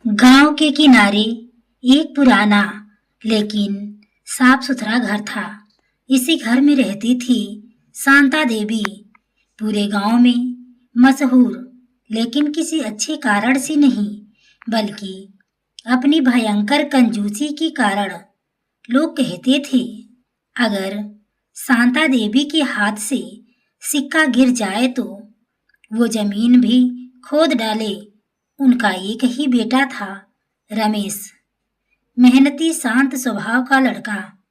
गांव के किनारे एक पुराना लेकिन साफ सुथरा घर था। इसी घर में रहती थी शांता देवी। पूरे गांव में मशहूर, लेकिन किसी अच्छे कारण से नहीं, बल्कि अपनी भयंकर कंजूसी के कारण। लोग कहते थे, अगर शांता देवी के हाथ से सिक्का गिर जाए तो वो जमीन भी खोद डाले। उनका एक ही बेटा था, रमेश, मेहनती शांत स्वभाव का लड़का।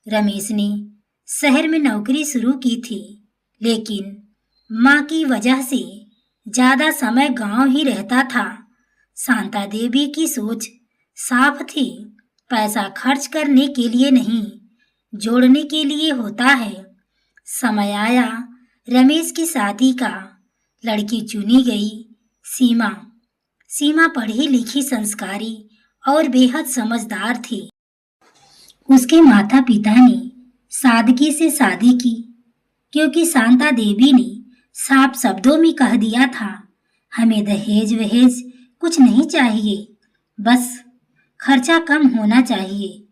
रमेश ने शहर में नौकरी शुरू की थी, लेकिन माँ की वजह से ज्यादा समय गांव ही रहता था। शांता देवी की सोच साफ थी, पैसा खर्च करने के लिए नहीं, जोड़ने के लिए होता है। समय आया रमेश की शादी का। लड़की चुनी गई, सीमा। सीमा पढ़ी लिखी, संस्कारी और बेहद समझदार थी। उसके माता पिता ने सादगी से शादी की, क्योंकि शांता देवी ने साफ शब्दों में कह दिया था, हमें दहेज वहेज कुछ नहीं चाहिए, बस खर्चा कम होना चाहिए।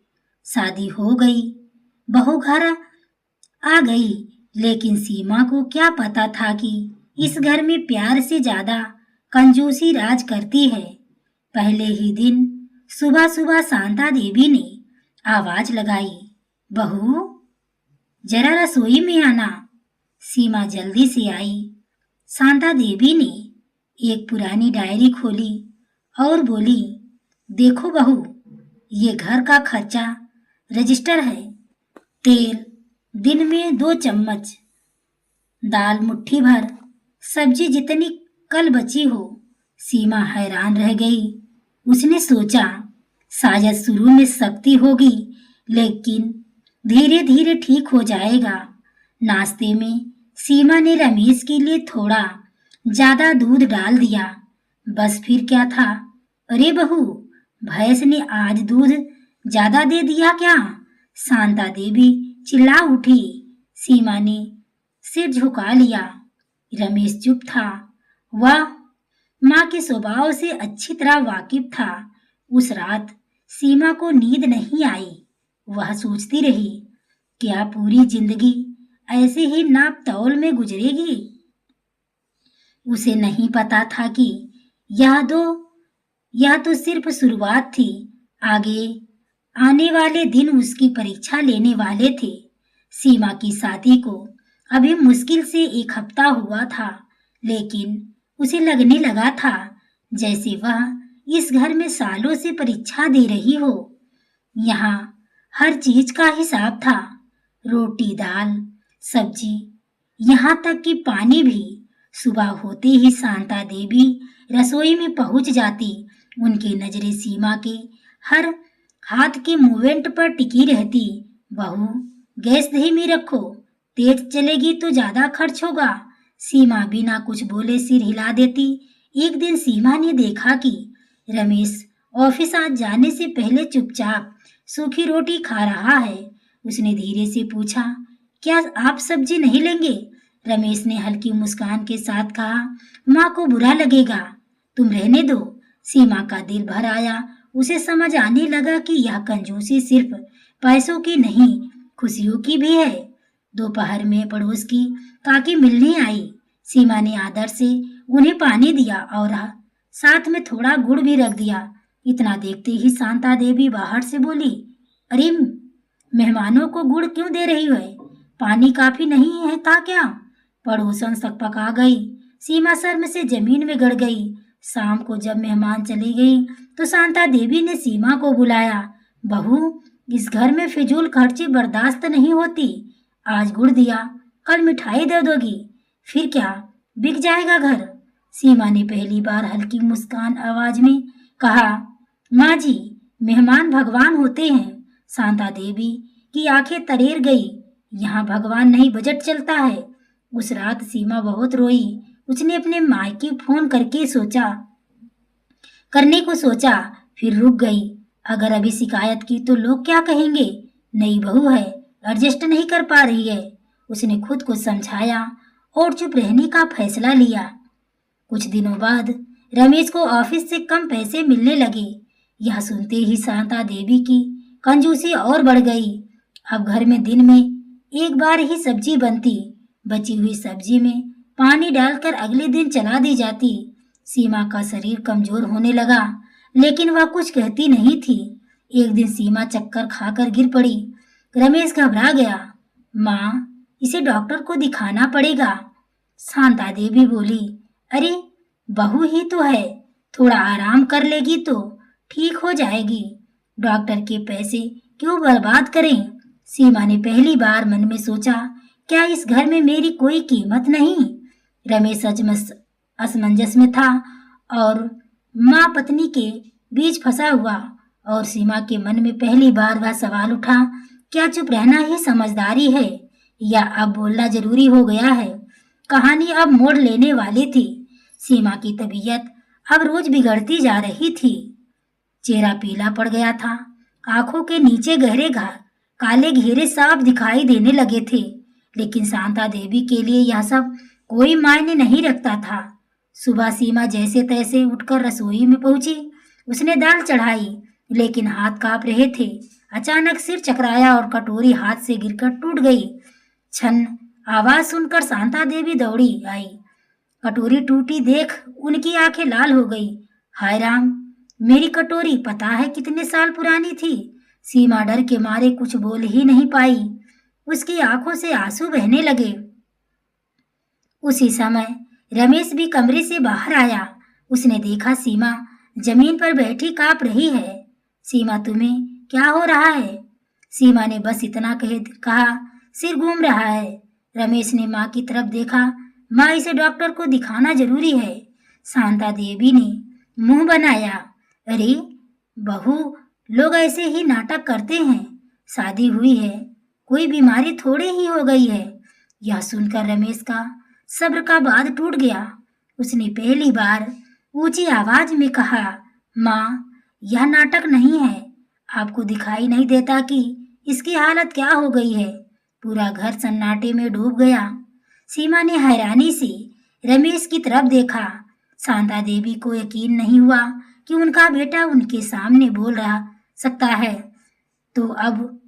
शादी हो गई, बहू घर आ गई, लेकिन सीमा को क्या पता था कि इस घर में प्यार से ज्यादा कंजूसी राज करती है। पहले ही दिन सुबह सुबह शांता देवी ने आवाज लगाई, बहू जरा रसोई में आना। सीमा जल्दी से आई। शांता देवी ने एक पुरानी डायरी खोली और बोली, देखो बहू, ये घर का खर्चा रजिस्टर है। तेल दिन में 2 चम्मच, दाल मुट्ठी भर, सब्जी जितनी कल बची हो। सीमा हैरान रह गई। उसने सोचा, शायद शुरू में सख्ती होगी, लेकिन धीरे धीरे ठीक हो जाएगा। नाश्ते में सीमा ने रमेश के लिए थोड़ा ज्यादा दूध डाल दिया। बस फिर क्या था? अरे बहू, भैंस ने आज दूध ज्यादा दे दिया क्या? शांता देवी चिल्ला उठी। सीमा ने सिर झुका लिया। रमेश चुप था। वह माँ के स्वभाव से अच्छी तरह वाकिफ था। उस रात सीमा को नींद नहीं आई। वह सोचती रही, क्या पूरी जिंदगी ऐसे ही नाप तौल में गुजरेगी? उसे नहीं पता था कि यह तो सिर्फ शुरुआत थी। आगे आने वाले दिन उसकी परीक्षा लेने वाले थे। सीमा की शादी को अभी मुश्किल से 1 हफ्ता हुआ था, लेकिन उसे लगने लगा था जैसे वह इस घर में सालों से परीक्षा दे रही हो। यहाँ हर चीज का हिसाब था, रोटी दाल सब्जी, यहाँ तक कि पानी भी। सुबह होते ही शांता देवी रसोई में पहुंच जाती। उनकी नजरें सीमा के हर हाथ के मूवमेंट पर टिकी रहती। बहू, गैस धीमी रखो, तेज चलेगी तो ज्यादा खर्च होगा। सीमा बिना कुछ बोले सिर हिला देती। एक दिन सीमा ने देखा कि रमेश ऑफिस आज जाने से पहले चुपचाप सूखी रोटी खा रहा है। उसने धीरे से पूछा, क्या आप सब्जी नहीं लेंगे? रमेश ने हल्की मुस्कान के साथ कहा, माँ को बुरा लगेगा, तुम रहने दो। सीमा का दिल भर आया। उसे समझ आने लगा कि यह कंजूसी सिर्फ पैसों की नहीं, खुशियों की भी है। दोपहर में पड़ोस की काकी मिलने आई। सीमा ने आदर से उन्हें पानी दिया और साथ में थोड़ा गुड़ भी रख दिया। इतना देखते ही शांता देवी बाहर से बोली, अरे मेहमानों को गुड़ क्यों दे रही है? पानी काफी नहीं है था क्या? पड़ोसन सकपका गई। सीमा शर्म से जमीन में गड़ गई। शाम को जब मेहमान चली गई तो शांता देवी ने सीमा को बुलाया, बहू, इस घर में फिजूल खर्ची बर्दाश्त नहीं होती। आज गुड़ दिया, कल मिठाई दे दोगी, फिर क्या बिक जाएगा घर? सीमा ने पहली बार हल्की मुस्कान आवाज में कहा, माँ जी, मेहमान भगवान होते हैं। शांता देवी की आंखें तरेर गई। यहाँ भगवान नहीं, बजट चलता है। उस रात सीमा बहुत रोई। उसने अपने मायके फोन करने को सोचा, फिर रुक गई। अगर अभी शिकायत की तो लोग क्या कहेंगे? नई बहू है, एडजस्ट नहीं कर पा रही है। उसने खुद को समझाया और चुप रहने का फैसला लिया। कुछ दिनों बाद रमेश को ऑफिस से कम पैसे मिलने लगे। यह सुनते ही शांता देवी की कंजूसी और बढ़ गई। अब घर में दिन में एक बार ही सब्जी बनती। बची हुई सब्जी में पानी डालकर अगले दिन चला दी जाती। सीमा का शरीर कमजोर होने लगा, लेकिन वह कुछ कहती नहीं थी। एक दिन सीमा चक्कर खाकर गिर पड़ी। रमेश घबरा गया। माँ, इसे डॉक्टर को दिखाना पड़ेगा। शांता देवी बोली, अरे बहू ही तो है, थोड़ा आराम कर लेगी तो ठीक हो जाएगी। डॉक्टर के पैसे क्यों बर्बाद करें? सीमा ने पहली बार मन में सोचा, क्या इस घर में मेरी कोई कीमत नहीं? रमेश असमंजस में था और माँ पत्नी के बीच फंसा हुआ। और सीमा के मन में पहली बार वह सवाल उठा, क्या चुप रहना ही समझदारी है या अब बोलना जरूरी हो गया है? कहानी अब मोड़ लेने वाली थी। सीमा की तबीयत अब रोज बिगड़ती जा रही थी। चेहरा पीला पड़ गया था। आंखों के नीचे गहरे काले घेरे साफ दिखाई देने लगे थे। लेकिन शांता देवी के लिए यह सब कोई मायने नहीं रखता था। सुबह सीमा जैसे तैसे उठकर रसोई में पहुंची। उसने दाल चढ़ाई, लेकिन हाथ कांप रहे थे। अचानक सिर चकराया और कटोरी हाथ से गिरकर टूट गई। छन आवाज सुनकर शांता देवी दौड़ी आई। कटोरी टूटी देख उनकी आंखें लाल हो गई। हाय राम, मेरी कटोरी पता है कितने साल पुरानी थी। सीमा डर के मारे कुछ बोल ही नहीं पाई। उसकी आंखों से आंसू बहने लगे। उसी समय रमेश भी कमरे से बाहर आया। उसने देखा सीमा जमीन पर बैठी कांप रही है। सीमा, तुम्हें क्या हो रहा है? सीमा ने बस इतना कहा, सिर घूम रहा है। रमेश ने माँ की तरफ देखा। माँ, इसे डॉक्टर को दिखाना जरूरी है। शांता देवी ने मुंह बनाया। अरे बहू, लोग ऐसे ही नाटक करते हैं। शादी हुई है, कोई बीमारी थोड़े ही हो गई है। यह सुनकर रमेश का सब्र का बांध टूट गया। उसने पहली बार ऊंची आवाज में कहा, माँ, यह नाटक नहीं है। आपको दिखाई नहीं देता कि इसकी हालत क्या हो गई है? पूरा घर सन्नाटे में डूब गया। सीमा ने हैरानी से रमेश की तरफ देखा। शांता देवी को यकीन नहीं हुआ कि उनका बेटा उनके सामने बोल रहा सकता है। तो अब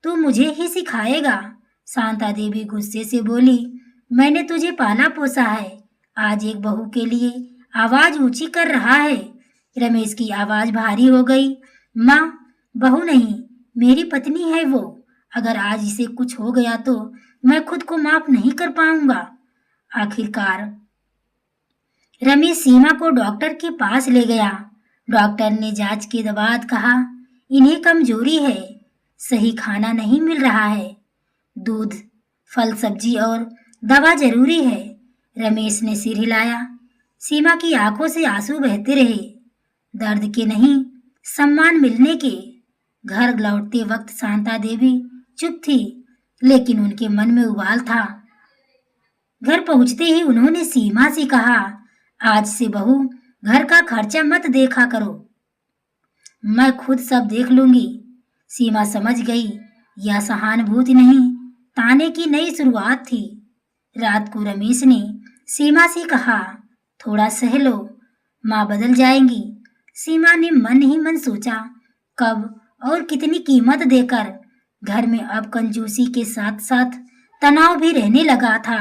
तू मुझे ही सिखाएगा? शांता देवी गुस्से से बोली, मैंने तुझे पाला पोसा है, आज एक बहू के लिए आवाज ऊंची कर रहा है। रमेश की आवाज भारी हो गई। माँ, बहू नहीं, मेरी पत्नी है वो। अगर आज इसे कुछ हो गया तो मैं खुद को माफ नहीं कर पाऊंगा। आखिरकार रमेश सीमा को डॉक्टर के पास ले गया। डॉक्टर ने जांच के बाद कहा, इन्हें कमजोरी है, सही खाना नहीं मिल रहा है। दूध, फल, सब्जी और दवा जरूरी है। रमेश ने सिर हिलाया। सीमा की आंखों से आंसू बहते रहे। दर्द के नहीं, सम्मान मिलने के। घर लौटते वक्त शांता देवी चुप थी, लेकिन उनके मन में उबाल था। घर पहुंचते ही उन्होंने सीमा से कहा, आज से बहू घर का खर्चा मत देखा करो, मैं खुद सब देख लूंगी। सीमा समझ गई यह सहानुभूति नहीं, ताने की नई शुरुआत थी। रात को रमेश ने सीमा से कहा, थोड़ा सह लो, माँ बदल जाएंगी। सीमा ने मन ही मन सोचा, कब और कितनी कीमत देकर। घर में अब कंजूसी के साथ साथ तनाव भी रहने लगा था।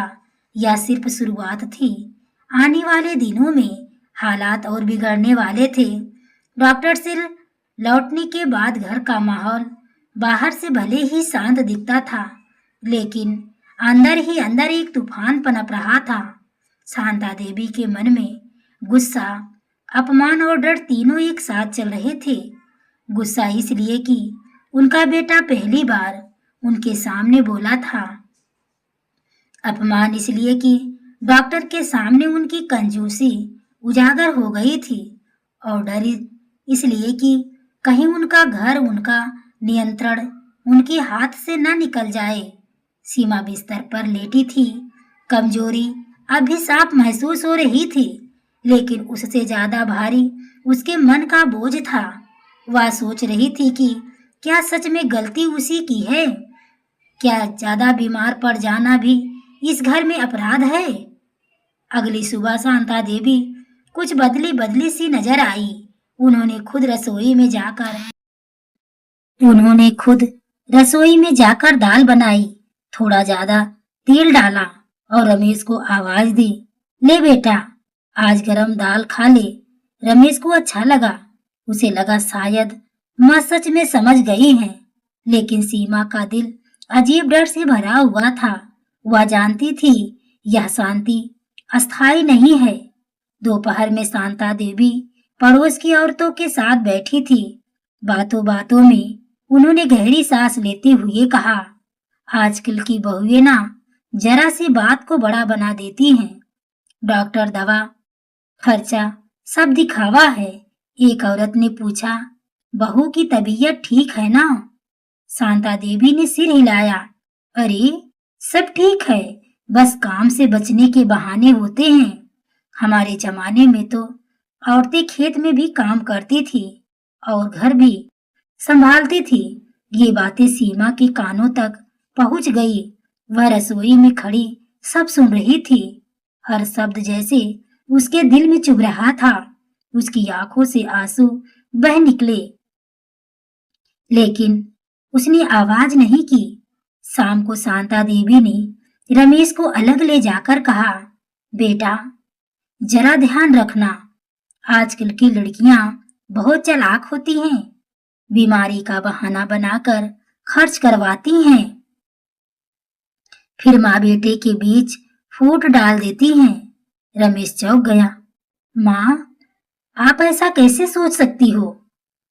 यह सिर्फ शुरुआत थी। आने वाले दिनों में हालात और बिगड़ने वाले थे। डॉक्टर से लौटने के बाद घर का माहौल बाहर से भले ही शांत दिखता था, लेकिन अंदर ही अंदर एक तूफान पनप रहा था। शांता देवी के मन में गुस्सा, अपमान और डर तीनों एक साथ चल रहे थे। गुस्सा इसलिए कि उनका बेटा पहली बार उनके सामने बोला था। अपमान इसलिए कि डॉक्टर के सामने उनकी कंजूसी उजागर हो गई थी। और डर इसलिए कि कहीं उनका घर, उनका नियंत्रण उनके हाथ से न निकल जाए। सीमा बिस्तर पर लेटी थी। कमजोरी अभी साफ महसूस हो रही थी, लेकिन उससे ज्यादा भारी उसके मन का बोझ था। वह सोच रही थी कि क्या सच में गलती उसी की है? क्या ज्यादा बीमार पड़ जाना भी इस घर में अपराध है? अगली सुबह शांता देवी कुछ बदली बदली सी नजर आई। उन्होंने खुद रसोई में जाकर उन्होंने खुद रसोई में जाकर दाल बनाई, थोड़ा ज्यादा तेल डाला और रमेश को आवाज दी, ले बेटा, आज गरम दाल खा ले। रमेश को अच्छा लगा। उसे लगा शायद माँ सच में समझ गई है, लेकिन सीमा का दिल अजीब डर से भरा हुआ था। वह जानती थी यह शांति अस्थाई नहीं है। दोपहर में शांता देवी पड़ोस की औरतों के साथ बैठी थी। बातों बातों में उन्होंने गहरी सांस लेते हुए कहा, आजकल की बहुएं ना जरा सी बात को बड़ा बना देती हैं। डॉक्टर, दवा, खर्चा सब दिखावा है। एक औरत ने पूछा, बहू की तबीयत ठीक है ना? शांता देवी ने सिर हिलाया, अरे सब ठीक है, बस काम से बचने के बहाने होते हैं। हमारे जमाने में तो औरतें खेत में भी काम करती थी और घर भी संभालती थी। ये बातें सीमा के कानों तक पहुंच गई। वह रसोई में खड़ी सब सुन रही थी। हर शब्द जैसे उसके दिल में चुभ रहा था। उसकी आंखों से आंसू बह निकले, लेकिन उसने आवाज नहीं की। शाम को शांता देवी ने रमेश को अलग ले जाकर कहा, बेटा जरा ध्यान रखना, आजकल की लड़कियां बहुत चालाक होती हैं, बीमारी का बहाना बनाकर खर्च करवाती हैं, फिर माँ बेटे के बीच फूट डाल देती हैं। रमेश चौंक गया, माँ आप ऐसा कैसे सोच सकती हो?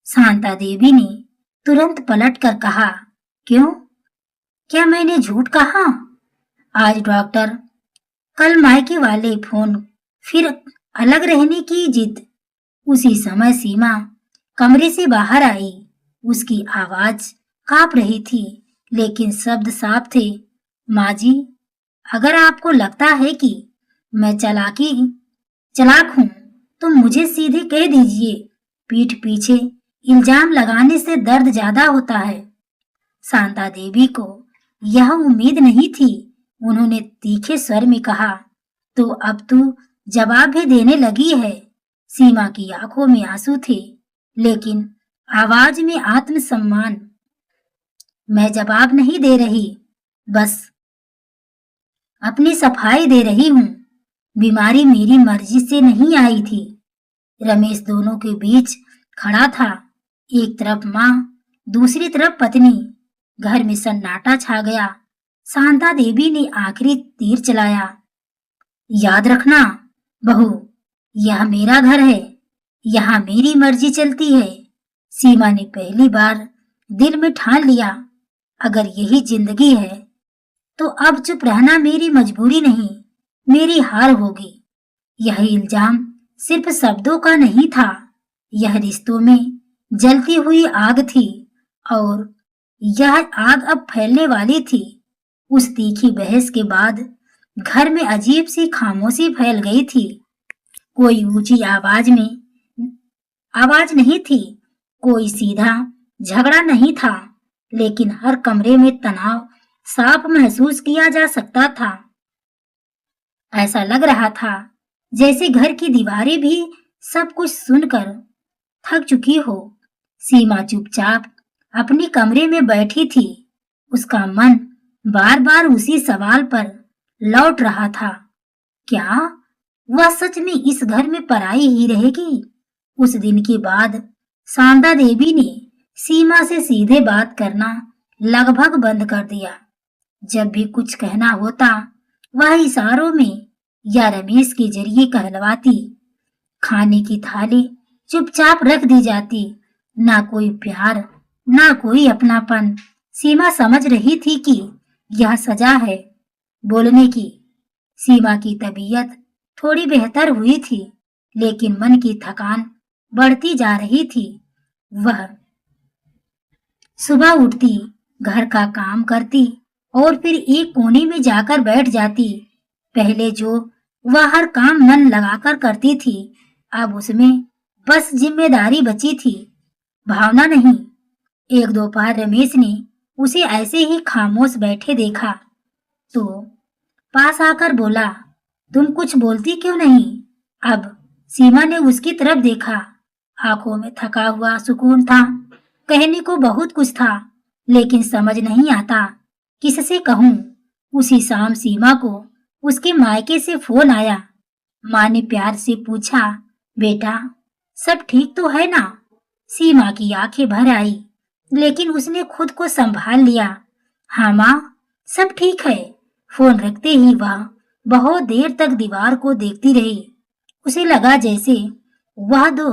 शांता देवी ने तुरंत पलट कर कहा, क्यों, क्या मैंने झूठ कहा? आज डॉक्टर, कल मायके वाले फोन, फिर अलग रहने की जिद। उसी समय सीमा कमरे से बाहर आई। उसकी आवाज कांप रही थी, लेकिन शब्द साफ थे। माँ जी, अगर आपको लगता है कि मैं चालाक हूँ तो मुझे सीधे कह दीजिए। पीठ पीछे इल्जाम लगाने से दर्द ज्यादा होता है। शांता देवी को यह उम्मीद नहीं थी। उन्होंने तीखे स्वर में कहा, तो अब तू जवाब भी देने लगी है। सीमा की आंखों में आंसू थे, लेकिन आवाज में आत्मसम्मान। मैं जवाब नहीं दे रही, बस अपनी सफाई दे रही हूँ। बीमारी मेरी मर्जी से नहीं आई थी। रमेश दोनों के बीच खड़ा था, एक तरफ माँ, दूसरी तरफ पत्नी। घर में सन्नाटा छा गया। शांता देवी ने आखिरी तीर चलाया, याद रखना बहू, यह मेरा घर है, यहाँ मेरी मर्जी चलती है। सीमा ने पहली बार दिल में ठान लिया, अगर यही जिंदगी है तो अब चुप रहना मेरी मजबूरी नहीं, मेरी हार होगी। यह इल्जाम सिर्फ शब्दों का नहीं था, यह रिश्तों में जलती हुई आग थी, और यह आग अब फैलने वाली थी। उस तीखी बहस के बाद घर में अजीब सी खामोशी फैल गई थी। कोई ऊंची आवाज नहीं थी, कोई सीधा झगड़ा नहीं था, लेकिन हर कमरे में तनाव साफ महसूस किया जा सकता था। ऐसा लग रहा था जैसे घर की दीवारें भी सब कुछ सुनकर थक चुकी हो। सीमा चुपचाप अपने कमरे में बैठी थी। उसका मन बार बार उसी सवाल पर लौट रहा था, क्या वह सच में इस घर में पराई ही रहेगी? उस दिन के बाद शांता देवी ने सीमा से सीधे बात करना लगभग बंद कर दिया। जब भी कुछ कहना होता, वह इशारों में या रमेश के जरिए कहलवाती। खाने की थाली चुपचाप रख दी जाती, ना कोई प्यार, ना कोई अपनापन। सीमा समझ रही थी कि यह सजा है बोलने की। सीमा की तबीयत थोड़ी बेहतर हुई थी, लेकिन मन की थकान बढ़ती जा रही थी। वह सुबह उठती, घर का काम करती और फिर एक कोने में जाकर बैठ जाती। पहले जो वह हर काम मन लगाकर करती थी, अब उसमें बस जिम्मेदारी बची थी, भावना नहीं। एक दोपहर रमेश ने उसे ऐसे ही खामोश बैठे देखा तो पास आकर बोला, तुम कुछ बोलती क्यों नहीं? अब सीमा ने उसकी तरफ देखा। आंखों में थका हुआ सुकून था। कहने को बहुत कुछ था, लेकिन समझ नहीं आता किससे कहूँ। उसी शाम सीमा को उसके मायके से फोन आया। माँ ने प्यार से पूछा, बेटा सब ठीक तो है ना? सीमा की आंखें भर आई, लेकिन उसने खुद को संभाल लिया। हाँ माँ, सब ठीक है। फोन रखते ही वह बहुत देर तक दीवार को देखती रही। उसे लगा जैसे वह दो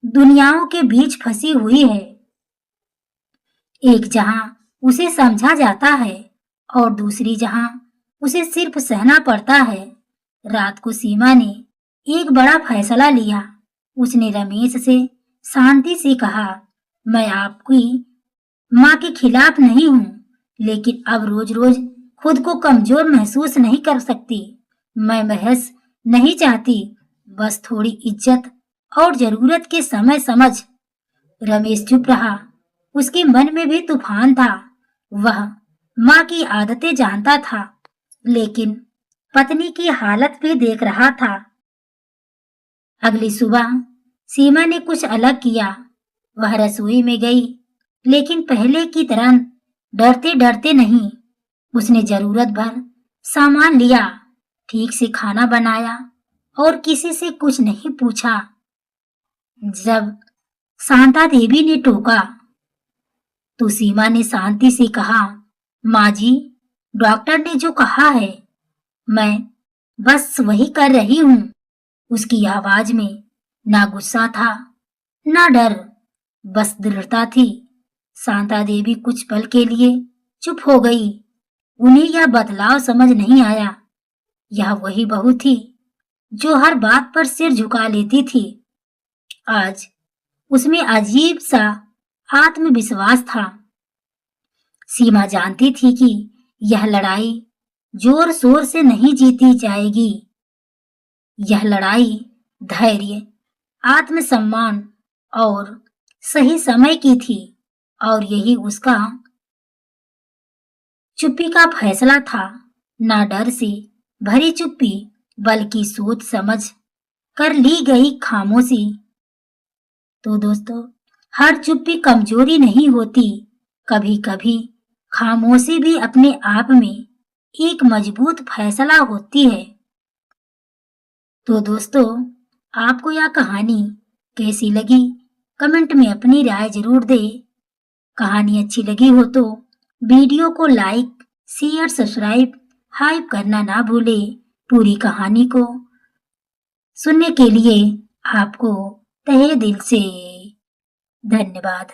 दुनियाओं के बीच फंसी हुई है। एक जहां उसे समझा जाता है और दूसरी जहां उसे सिर्फ सहना पड़ता है। रात को सीमा ने एक बड़ा फैसला लिया। उसने रमेश से शांति से कहा, मैं आपकी माँ के खिलाफ नहीं हूँ, लेकिन अब रोज रोज खुद को कमजोर महसूस नहीं कर सकती। मैं बहस नहीं चाहती, बस थोड़ी इज्जत और जरूरत के समय समझ। रमेश चुप रहा। उसके मन में भी तूफान था। वह माँ की आदतें जानता था, लेकिन पत्नी की हालत भी देख रहा था। अगली सुबह सीमा ने कुछ अलग किया। वह रसोई में गई, लेकिन पहले की तरह डरते डरते नहीं। उसने जरूरत भर सामान लिया, ठीक से खाना बनाया और किसी से कुछ नहीं पूछा। जब शांता देवी ने टोका, तो सीमा ने शांति से कहा, माँ जी, डॉक्टर ने जो कहा है मैं बस वही कर रही हूँ। उसकी आवाज में ना गुस्सा था, ना डर, बस दृढ़ता थी। शांता देवी कुछ पल के लिए चुप हो गई। उन्हें यह बदलाव समझ नहीं आया। यह वही बहू थी जो हर बात पर सिर झुका लेती थी। आज उसमें अजीब सा आत्मविश्वास था। सीमा जानती थी कि यह लड़ाई जोर शोर से नहीं जीती जाएगी। यह लड़ाई धैर्य, आत्मसम्मान और सही समय की थी, और यही उसका चुप्पी का फैसला था। ना डर से भरी चुप्पी, बल्कि सोच समझ कर ली गई खामोशी। तो दोस्तों, हर चुप्पी कमजोरी नहीं होती। कभी कभी खामोशी भी अपने आप में एक मजबूत फैसला होती है। तो दोस्तों, आपको यह कहानी कैसी लगी? कमेंट में अपनी राय जरूर दें। कहानी अच्छी लगी हो तो वीडियो को लाइक, शेयर, सब्सक्राइब, हाइप करना ना भूलें। पूरी कहानी को सुनने के लिए आपको तहे दिल से धन्यवाद।